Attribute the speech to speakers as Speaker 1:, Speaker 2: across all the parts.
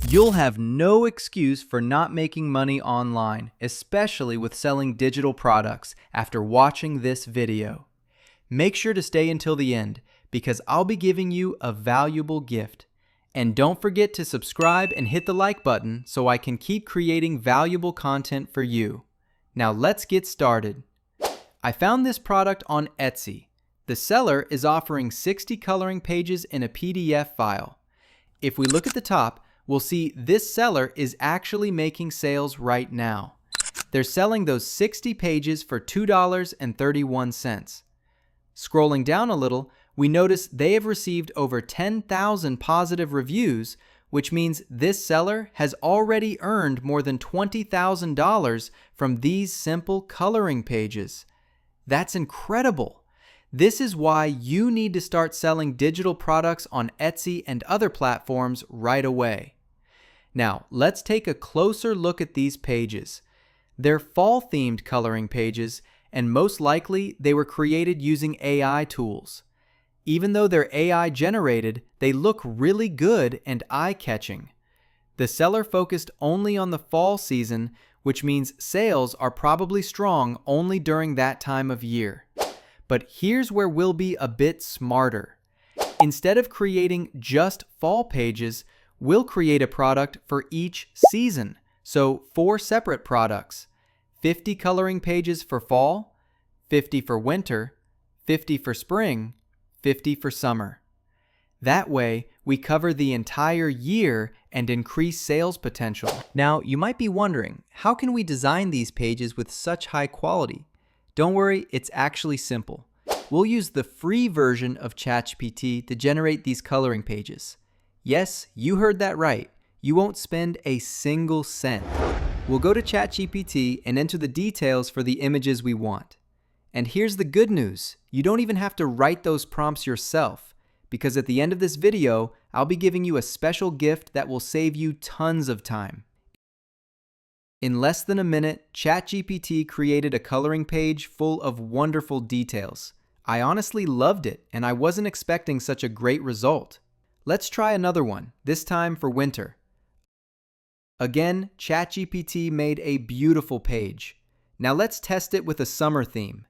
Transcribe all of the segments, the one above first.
Speaker 1: You'll have no excuse for not making money online, especially with selling digital products, after watching this video. Make sure to stay until the end, because I'll be giving you a valuable gift. And don't forget to subscribe and hit the like button so I can keep creating valuable content for you. Now let's get started. I found this product on Etsy. The seller is offering 60 coloring pages in a PDF file. If we look at the top, we'll see this seller is actually making sales right now. They're selling those 60 pages for $2.31. Scrolling down a little, we notice they have received over 10,000 positive reviews, which means this seller has already earned more than $20,000 from these simple coloring pages. That's incredible. This is why you need to start selling digital products on Etsy and other platforms right away. Now, let's take a closer look at these pages. They're fall-themed coloring pages, and most likely they were created using AI tools. Even though they're AI generated, they look really good and eye-catching. The seller focused only on the fall season, which means sales are probably strong only during that time of year. But here's where we'll be a bit smarter. Instead of creating just fall pages, we'll create a product for each season. So 4 separate products: 50 coloring pages for fall, 50 for winter, 50 for spring, 50 for summer. That way, we cover the entire year and increase sales potential. Now, you might be wondering, how can we design these pages with such high quality? Don't worry, it's actually simple. We'll use the free version of ChatGPT to generate these coloring pages. Yes, you heard that right. You won't spend a single cent. We'll go to ChatGPT and enter the details for the images we want. And here's the good news. You don't even have to write those prompts yourself, because at the end of this video, I'll be giving you a special gift that will save you tons of time. In less than a minute, ChatGPT created a coloring page full of wonderful details. I honestly loved it, and I wasn't expecting such a great result. Let's try another one, this time for winter. Again, ChatGPT made a beautiful page. Now let's test it with a summer theme.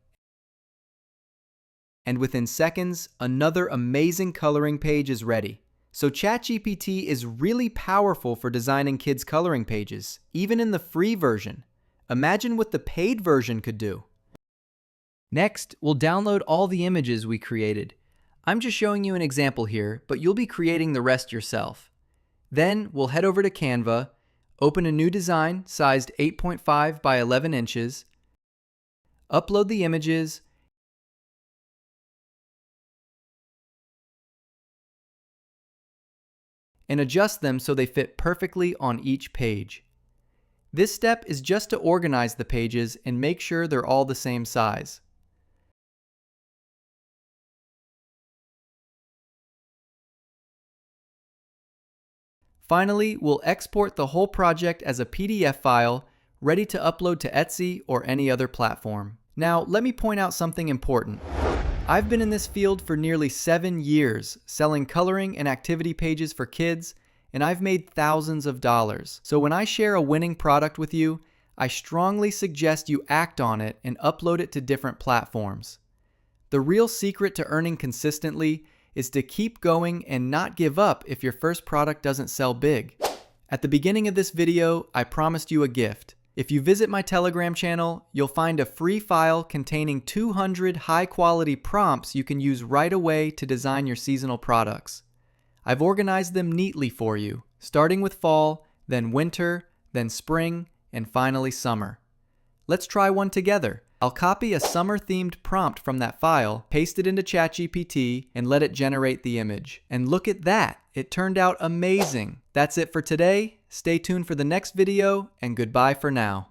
Speaker 1: And within seconds, another amazing coloring page is ready. So ChatGPT is really powerful for designing kids' coloring pages, even in the free version. Imagine what the paid version could do. Next, we'll download all the images we created. I'm just showing you an example here, but you'll be creating the rest yourself. Then we'll head over to Canva, open a new design sized 8.5 by 11 inches, upload the images, and adjust them so they fit perfectly on each page. This step is just to organize the pages and make sure they're all the same size. Finally, we'll export the whole project as a PDF file, ready to upload to Etsy or any other platform. Now, let me point out something important. I've been in this field for nearly 7 years, selling coloring and activity pages for kids, and I've made thousands of dollars. So when I share a winning product with you, I strongly suggest you act on it and upload it to different platforms. The real secret to earning consistently is to keep going and not give up if your first product doesn't sell big. At the beginning of this video, I promised you a gift. If you visit my Telegram channel, you'll find a free file containing 200 high-quality prompts you can use right away to design your seasonal products. I've organized them neatly for you, starting with fall, then winter, then spring, and finally summer. Let's try one together. I'll copy a summer-themed prompt from that file, paste it into ChatGPT, and let it generate the image. And look at that! It turned out amazing! That's it for today. Stay tuned for the next video, and goodbye for now.